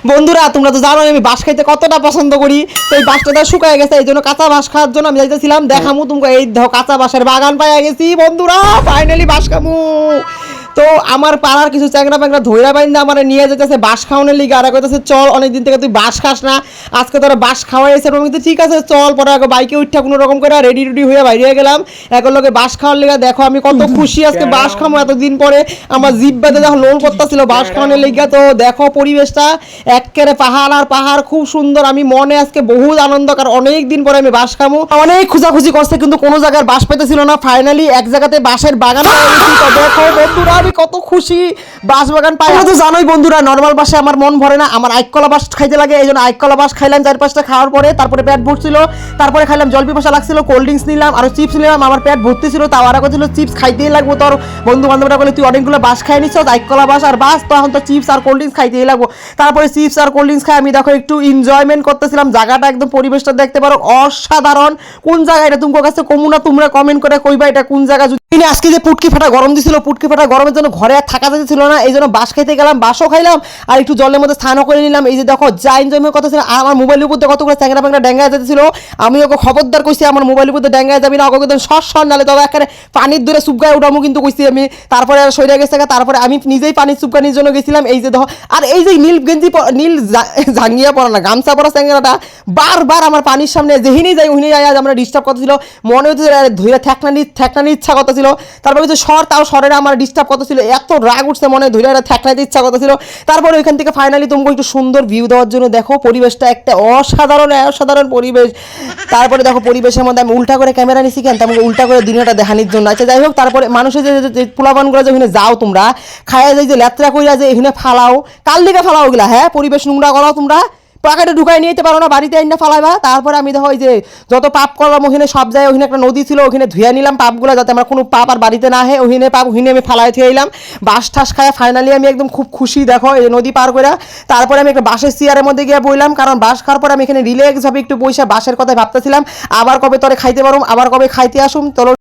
বন্ধুরা তোমরা তো জানো আমি বাঁশ খাইতে কতটা পছন্দ করি। তো এই বাঁশটা শুকায় গেছে, এই জন্য কাঁচা বাঁশ খাওয়ার জন্য আমি যাইতেছিলাম। দেখামু তুমি এই কাঁচা বাঁশের বাগান পাইয়া গেছি বন্ধুরা, ফাইনালি বাঁশ খামু। তো আমার পাড়ার কিছু চ্যাংরা প্যাংরা ধৈরা বাইন্দা আমার নিয়ে যেতেছে বাঁশ খাওয়ানোর লিগে। আর কইতেছে চল, অনেকদিন থেকে তুই বাঁশ খাস না, আজকে তোরা বাঁশ খাওয়াইছে। আমি কিন্তু ঠিক আছে চল। পরে আগে বাইকে উঠা কোনো রকম করে রেডি টুডি হয়ে বাইরে গেলাম এখন লোকে বাঁশ খাওয়ার লিগে। দেখো আমি কত খুশি আজকে বাঁশ খামো, এতদিন পরে আমার জিব্বাতে যখন লোল করতেছিল বাঁশ খাওয়ানোর লিগে। তো দেখো পরিবেশটা একেবারে পাহাড় আর পাহাড়, খুব সুন্দর। আমি মনে আজকে বহুত আনন্দ, কারণ অনেক দিন পরে আমি বাঁশ খামো। অনেক খোঁজাখুঁজি করছে কিন্তু কোনো জায়গায় বাঁশ পেতেছিল না, ফাইনালি এক জায়গাতে বাঁশের বাগান পাই গেছি। তো দেখো বন্ধুরা আমি কত খুশি বাঁশ বাগান পাই। তো জানোই বন্ধুরা নর্মাল বাসে আমার মন ভরে না, আমার আইকলা বাঁশ খাইতে লাগে। এই জন্য আইকলা বাঁশ খাইলাম 4-5টা, খাওয়ার পরে তারপরে পেট ভরছিল। তারপরে খাইলাম, জল পিপাসা লাগছিল, কোল্ড ড্রিঙ্কস নিলাম আর চিপস নিলাম। আমার পেট ভর্তি ছিল, তাও আর ছিল চিপস খাইতেই লাগবো। তোর বন্ধু বান্ধবরা বলে তুই অনেকগুলো বাঁশ খাই নিচ্ছ, আইকলা বাঁশ আর বাঁশ, তো এখন তো চিপস আর কোল্ড ড্রিঙ্কস খাইতেই লাগবো। তারপরে চিপস আর কোল্ড ড্রিঙ্কস খাই আমি দেখো একটু এনজয়মেন্ট করতেছিলাম। জায়গাটা একদম পরিবেশটা দেখতে পারো অসাধারণ। কোন জায়গা এটা তোমার কাছে কমুনা, তোমরা কমেন্ট করে কইবা এটা কোন জায়গা। আজকে যে পুটকি ফাটা গরম দিছিল, পুটকি ফাটা গরমের জন্য ঘরে আর থাকা যাচ্ছিল না, এই জন্য বাঁশ খাইতে গেলাম, বাঁশও খাইলাম আর একটু জলের মধ্যে স্নানও করে নিলাম। এই যে দেখো যা এনজয়মেন্ট কথা ছিল। আর আমার মোবাইলের উপর কতগুলো চ্যাংরা প্যাংরা ড্যাঙ্গায় যেতেছিল, আমি ওকে খবরদার কইছি আমার মোবাইলের উপর ড্যাঙ্গায় যাবি না, ওকে একদম সর নালে তবে একেবারে পানির দূরে সুপগায় উঠামো কিন্তু কইছি আমি। তারপরে আর সইরা গেছে, তারপরে আমি নিজেই পানির সুপগানির জন্য গেছিলাম। এই যে দেখো, আর এই যে নীল গেঞ্জি নীল জাঙ্গিয়া পরা না গামছা পরা চ্যাংরাটা বারবার আমার পানির সামনে যেহিনি যাই ওহিনি যাই আমরা ডিস্টার্ব করতেছিল। মনে হচ্ছে ধরে ঠেকনানি ইচ্ছা করতেছিল। তারপরে কিছু স্বর, তাও স্বরেরা আমার ডিস্টার্ব করতেছিল, এত রাগ উঠছে মনে ধরে ঠেকনাইতে ইচ্ছা করতেছিল। তারপরে ওইখান থেকে ফাইনালি তোমাকে একটু সুন্দর ভিউ দেওয়ার জন্য দেখো পরিবেশটা একটা অসাধারণ পরিবেশ। তারপরে দেখো পরিবেশের মধ্যে আমি উল্টা করে ক্যামেরা নিছি, কেন তোমাকে উল্টা করে দিনটা দেখানোর জন্য। আচ্ছা যাই হোক, তারপরে মানুষের যে পোলাপানগুলো যে ওখানে যাও তোমরা খাইয়া যাই যে লেত্রা কইরা যে এখানে ফালাও, কাল দিকে ফালাও ওগুলা, হ্যাঁ পরিবেশ নোংরা করো তোমরা, পকেটে ঢুকাই নিয়ে যেতে পারো না, বাড়িতে আইনা ফালাইবা। তারপরে আমি দেখো ওই যে যত পাপ করলাম ওখানে সব যায়, ওখানে একটা নদী ছিল, ওখানে ধুয়ে নিলাম পাপগুলো, যাতে আমার কোনো পাপ আর বাড়িতে না হয়। ওখানে পাপ ওখানে আমি ফালাই থুয়ে এলাম, বাঁশ ঠাস খায়। ফাইনালি আমি একদম খুব খুশি দেখো এই নদী পার করে। তারপরে আমি একটা বাঁশের চেয়ারের মধ্যে গিয়ে বইলাম, কারণ বাঁশ খাওয়ার পরে আমি এখানে রিল্যাক্স ভাবে একটু বসে বাঁশের কথাই ভাবতেছিলাম, আবার কবে তরে খাইতে পারুম, আবার কবে খাইতে আসুম। তোর